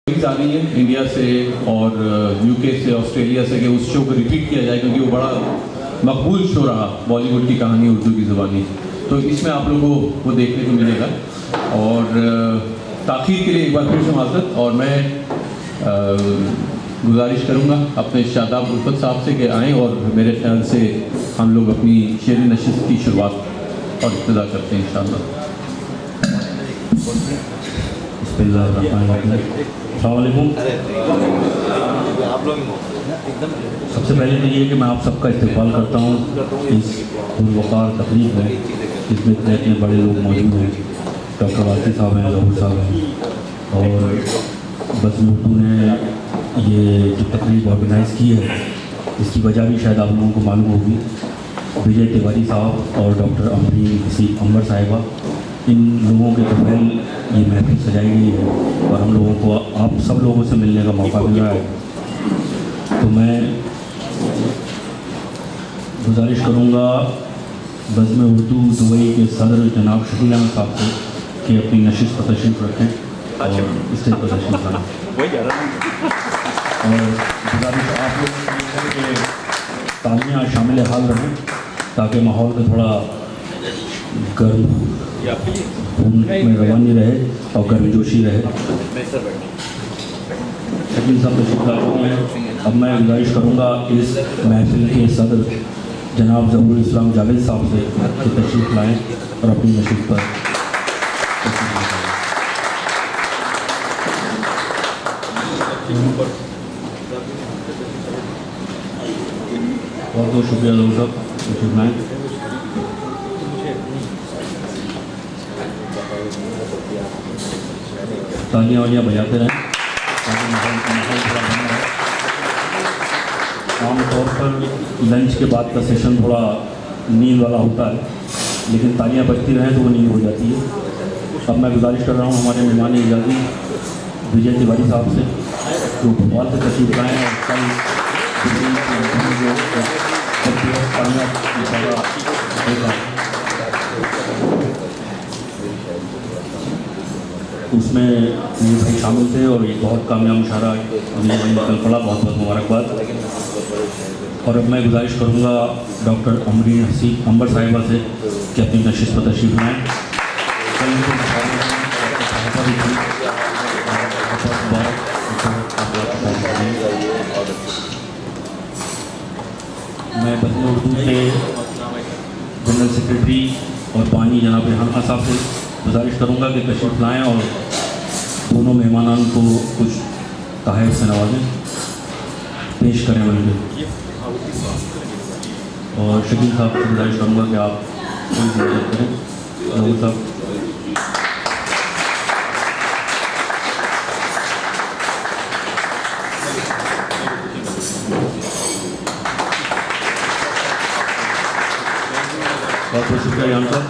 آ رہی ہیں انڈیا سے اور یو کے سے آسٹریلیا سے کہ اس شو کو ریپیٹ کیا جائے کیونکہ وہ بڑا مقبول شو رہا بالی ووڈ کی کہانی اردو کی زبانی. تو اس میں آپ لوگوں کو وہ دیکھنے کو ملے گا. اور تاخیر کے لیے ایک بار پھر سے معذرت. اور میں گزارش کروں گا اپنے شاداب الفت صاحب سے کہ آئیں اور میرے خیال سے ہم لوگ اپنی شعری نشست کی شروعات اور ابتدا کرتے ہیں انشاءاللہ. بسم اللہ الرحمن الرحیم. السلام علیکم. سب سے پہلے تو یہ کہ میں آپ سب کا استقبال کرتا ہوں اس پروقار تقریب میں جس میں اتنے بڑے لوگ موجود ہیں. ڈاکٹر واقف صاحب ہیں, ظہور صاحب ہیں, اور بزم اردو نے یہ جو تقریب آرگنائز کی ہے اس کی وجہ بھی شاید آپ لوگوں کو معلوم ہوگی. وجے تیواری صاحب اور ڈاکٹر امرین حسین امبر صاحبہ, ان لوگوں کے قبل یہ محفل سجائی گئی ہے اور ہم لوگوں کو آپ سب لوگوں سے ملنے کا موقع مل رہا ہے. تو میں گزارش کروں گا بزم اردو دبئی کے صدر جناب شکیل احمد صاحب سے کہ اپنی نشست پر تشریف رکھیں اور اسٹیج پر تشریف لائیں. اور گزارش آپ لوگ کے تانیہ شامل حال رہیں تاکہ ماحول کا تھوڑا گرم خون میں روانی رہے اور گرم جوشی رہے. شکیل صاحب تشریف لا چکے ہیں. اب میں گزارش کروں گا اس محفل کے صدر جناب ظہور اسلام جاوید صاحب سے کہ تشریف لائیں اور اپنی نشست پر بہت بہت شکریہ ظہور صاحب. تشریف لائیں. تالیاں والیاں بجاتے رہیں تاکہ ماحول تھوڑا بنا رہے. عام طور پر لنچ کے بعد کا سیشن تھوڑا نیند والا ہوتا ہے لیکن تالیاں بجتی رہیں تو وہ نیند ہو جاتی ہے. اب میں گزارش کر رہا ہوں ہمارے مہمان اعزازی وجے تیواری صاحب سے جو بھوپال سے تشریف لائیں اور کل اس میں میرے بھائی شامل تھے اور یہ بہت کامیاب مشاعرہ میرے بھائی نکل پڑا. بہت بہت مبارکباد. اور اب میں گزارش کروں گا ڈاکٹر امرین حسین امبر صاحبہ سے کہ اپنی نشست پر تشریف لائیں. میں بزم اردو کے جنرل سیکرٹری اور بانی جناب ریحان خان صاحب سے گزارش کروں گا کہ تشریف لائیں اور دونوں مہمانان کو کچھ تحائف سے نوازیں پیش کریں. بلکہ اور شکیل صاحب سے گزارش کروں گا کہ آپ کریں. ظہور صاحب بہت بہت شکریہ ریحان صاحب.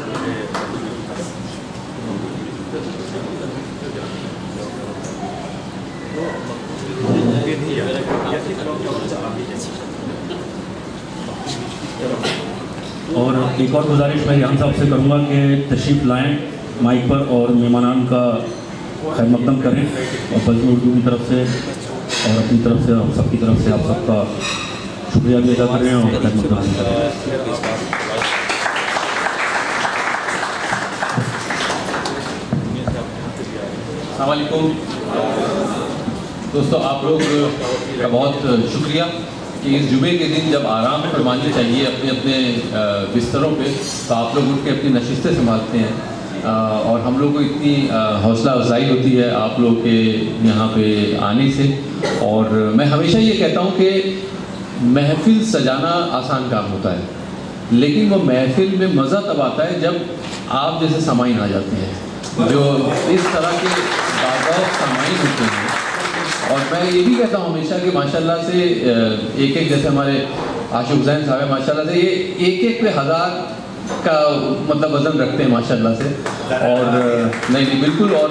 اور ایک اور گزارش میں ریحان صاحب سے کروں گا کہ تشریف لائیں مائک پر اور مہمانان کا خیر مقدم کریں اور بزم اردو کی طرف سے اور اپنی طرف سے اور سب کی طرف سے آپ سب کا شکریہ بھی ادا کریں اور خیر مقدم بھی کریں. السلام علیکم دوستو. آپ لوگ کا بہت شکریہ کہ اس جمعے کے دن جب آرام فرمانے چاہیے اپنے اپنے بستروں پہ تو آپ لوگ اٹھ کے اپنی نشستیں سنبھالتے ہیں. اور ہم لوگ کو اتنی حوصلہ افزائی ہوتی ہے آپ لوگ کے یہاں پہ آنے سے. اور میں ہمیشہ یہ کہتا ہوں کہ محفل سجانا آسان کام ہوتا ہے لیکن وہ محفل میں مزہ تب آتا ہے جب آپ جیسے سامعین آ جاتے ہیں جو اس طرح کے باذوق سامعین ہوتے ہیں. اور میں یہ بھی کہتا ہوں ہمیشہ کہ ماشاءاللہ سے ایک ایک جیسے ہمارے عاشق حسین صاحب ہیں ماشاءاللہ سے یہ ایک ایک پہ 1000 کا مطلب وزن رکھتے ہیں ماشاءاللہ سے. اور نہیں بالکل. اور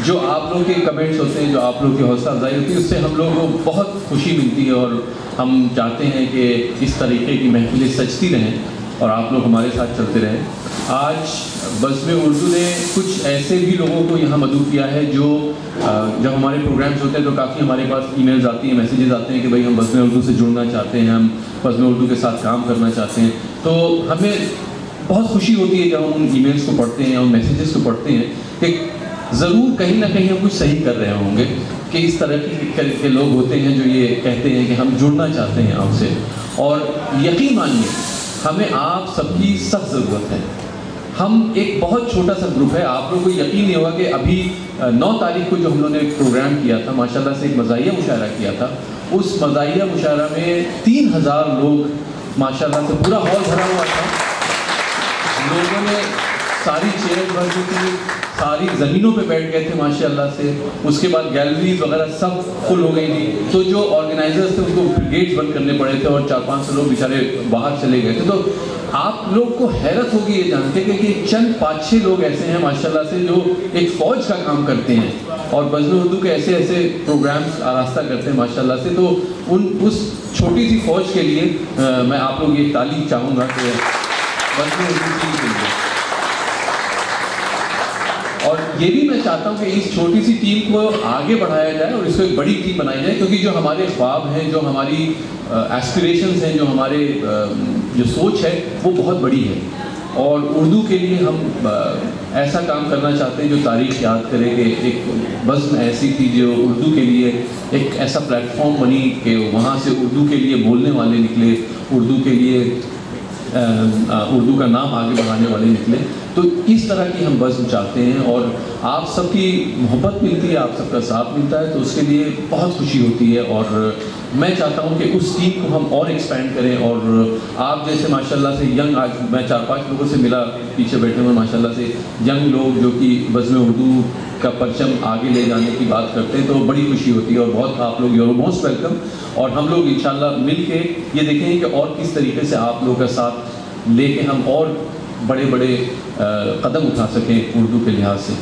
جو آپ لوگ کے کمنٹس ہوتے ہیں جو آپ لوگ کی حوصلہ افزائی ہوتی ہے اس سے ہم لوگوں کو بہت خوشی ملتی ہے اور ہم چاہتے ہیں کہ اس طریقے کی محفلیں سجتی رہیں اور آپ لوگ ہمارے ساتھ چلتے رہیں. آج بزم اردو نے کچھ ایسے بھی لوگوں کو یہاں مدعو کیا ہے جو جب ہمارے پروگرامز ہوتے ہیں تو کافی ہمارے پاس ای میلز آتی ہیں، میسیجز آتے ہیں کہ بھائی ہم بزم اردو سے جڑنا چاہتے ہیں، ہم بزم اردو کے ساتھ کام کرنا چاہتے ہیں. تو ہمیں بہت خوشی ہوتی ہے جب ہم ان ای میلز کو پڑھتے ہیں، ان میسیجز کو پڑھتے ہیں کہ ضرور کہیں نہ کہیں ہم کچھ صحیح کر رہے ہوں گے کہ اس طرح کے لوگ ہوتے ہیں جو یہ کہتے ہیں کہ ہم جڑنا چاہتے ہیں آپ سے. اور یقین مانیے ہمیں آپ سب کی سخت ضرورت ہے. ہم ایک بہت چھوٹا سا گروپ ہے. آپ لوگوں کو یقین نہیں ہوگا کہ ابھی 9 تاریخ کو جو ہم نے ایک پروگرام کیا تھا، ماشاءاللہ سے ایک مزاحیہ مشاعرہ کیا تھا. اس مزاحیہ مشاعرہ میں 3000 لوگ ماشاءاللہ سے پورا ہال بھرا ہوا تھا. لوگوں نے ساری چیئر بھر دی تھی، ساری زمینوں پہ بیٹھ گئے تھے ماشاءاللہ سے. اس کے بعد گیلریز وغیرہ سب فل ہو گئی تھی. تو جو آرگنائزرز تھے ان کو گیٹس بند کرنے پڑے تھے اور 400-500 لوگ بیچارے باہر چلے گئے تھے. تو آپ لوگ کو حیرت ہوگی یہ جان کے کہ چند 5-6 لوگ ایسے ہیں ماشاءاللہ سے جو ایک فوج کا کام کرتے ہیں اور بزم اردو کے ایسے ایسے پروگرامز آراستہ کرتے ہیں ماشاءاللہ سے. تو اس چھوٹی سی فوج کے لیے میں آپ لوگ یہ تعریف چاہوں گا کہ بزم اردو ٹیم کے لیے. اور یہ بھی میں چاہتا ہوں کہ اس چھوٹی سی ٹیم کو آگے بڑھایا جائے اور اس کو ایک بڑی ٹیم بنائی جائے، کیونکہ جو ہمارے خواب ہیں، جو ہماری ایسپریشنز ہیں، جو ہمارے جو سوچ ہے وہ بہت بڑی ہے. اور اردو کے لیے ہم ایسا کام کرنا چاہتے ہیں جو تاریخ یاد کرے کہ ایک بزم ایسی تھی جو اردو کے لیے ایک ایسا پلیٹ فارم بنی کہ وہاں سے اردو کے لیے بولنے والے نکلے، اردو کے لیے اردو کا نام آگے بڑھانے والے نکلے. تو اس طرح کی ہم بزم چاہتے ہیں اور آپ سب کی محبت ملتی ہے، آپ سب کا ساتھ ملتا ہے، تو اس کے لیے بہت خوشی ہوتی ہے. اور میں چاہتا ہوں کہ اس ٹیم کو ہم اور ایکسپینڈ کریں. اور آپ جیسے ماشاءاللہ سے ینگ، آج میں 4-5 لوگوں سے ملا پیچھے بیٹھے ہوئے ماشاءاللہ سے ینگ لوگ جو کہ بزم اردو کا پرچم آگے لے جانے کی بات کرتے ہیں، تو بڑی خوشی ہوتی ہے. اور بہت آپ لوگ یو آر موسٹ ویلکم. اور ہم لوگ انشاءاللہ مل کے یہ دیکھیں گے کہ اور کس طریقے سے آپ لوگوں کا ساتھ لے کے ہم اور بڑے بڑے قدم اٹھا سکیں اردو کے لحاظ سے.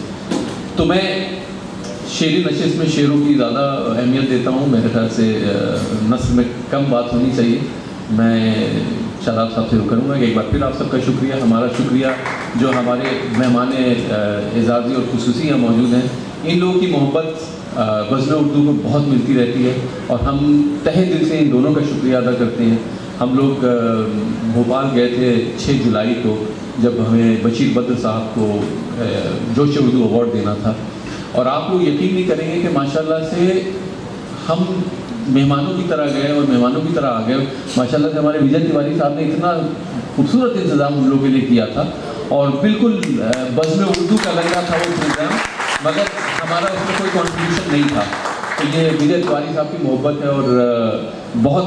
تو میں شعری نشست میں شعروں کی زیادہ اہمیت دیتا ہوں. میرے خیال سے نثر میں کم بات ہونی چاہیے. میں شاداب صاحب سے کروں گا کہ ایک بار پھر آپ سب کا شکریہ. ہمارا شکریہ جو ہمارے مہمان اعزازی اور خصوصی یہاں موجود ہیں. ان لوگوں کی محبت بزم اردو کو بہت ملتی رہتی ہے اور ہم تہہ دل سے ان دونوں کا شکریہ ادا کرتے ہیں. ہم لوگ بھوپال گئے تھے 6 جولائی کو، جب ہمیں بشیر بدر صاحب کو جوش اردو ایوارڈ دینا تھا. اور آپ لوگ یقین نہیں کریں گے کہ ماشاءاللہ سے ہم مہمانوں کی طرح گئے اور مہمانوں کی طرح آ گئے. ماشاءاللہ سے ہمارے وجے تیواری صاحب نے اتنا خوبصورت انتظام ہم لوگوں کے لیے کیا تھا اور بالکل بزم اردو کا لگ رہا تھا وہ پروگرام، مگر ہمارا اس میں کوئی کنٹریبیوشن نہیں تھا. تو یہ وجے تیواری صاحب کی محبت ہے اور بہت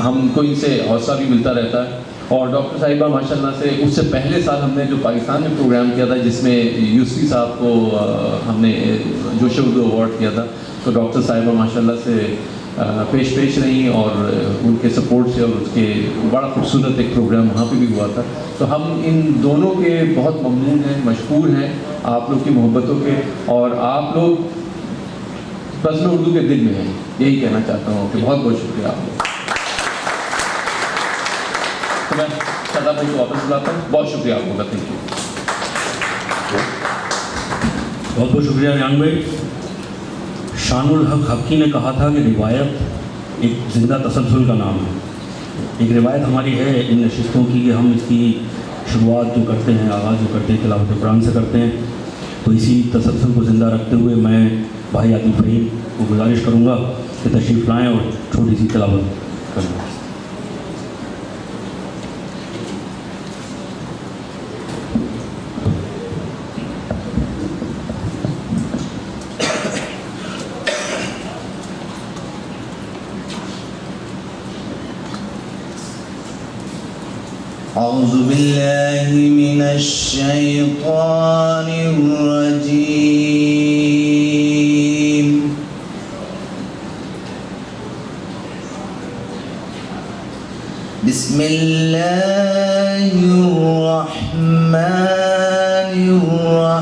ہم کو ان سے حوصلہ بھی ملتا رہتا ہے. اور ڈاکٹر صاحبہ ماشاءاللہ سے اس سے پہلے سال ہم نے جو پاکستان میں پروگرام کیا تھا جس میں یوسفی صاحب کو ہم نے جوش اردو ایوارڈ کیا تھا، تو ڈاکٹر صاحبہ ماشاءاللہ سے پیش رہی اور ان کے سپورٹ سے اور اس کے بڑا خوبصورت ایک پروگرام وہاں پہ بھی ہوا تھا. تو ہم ان دونوں کے بہت ممنون ہیں، مشکور ہیں آپ لوگ کی محبتوں کے. اور آپ لوگ بزم اردو کے دل میں ہیں، یہی کہنا چاہتا ہوں کہ بہت بہت شکریہ آپ لوگ. تو میں شاداب بھائی کو واپس بلاتا ہوں. بہت شکریہ آپ لوگوں کا. Thank you. بہت بہت شکریہ ریان بھائی. شان الحق حقی نے کہا تھا کہ روایت ایک زندہ تسلسل کا نام ہے. ایک روایت ہماری ہے ان نشستوں کی کہ ہم اس کی شروعات جو کرتے ہیں، آغاز جو کرتے ہیں تلاوت قرآن سے کرتے ہیں. تو اسی تسلسل کو زندہ رکھتے ہوئے میں بھائی عادل فہیم کو گزارش کروں گا کہ تشریف لائیں اور چھوٹی سی تلاوت کریں. أعوذ بالله من الشيطان الرجيم. بسم الله الرحمن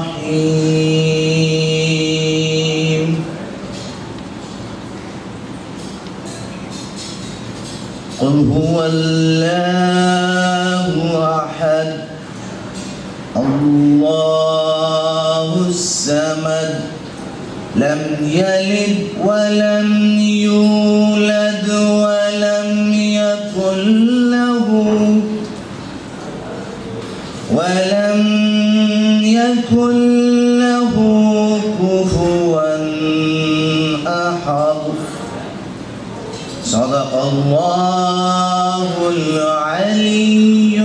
الرحيم. قل هو الله أحد الله الصمد لم يلد ولم يولد ولم يكن له كفوا أحد. صدق الله العلي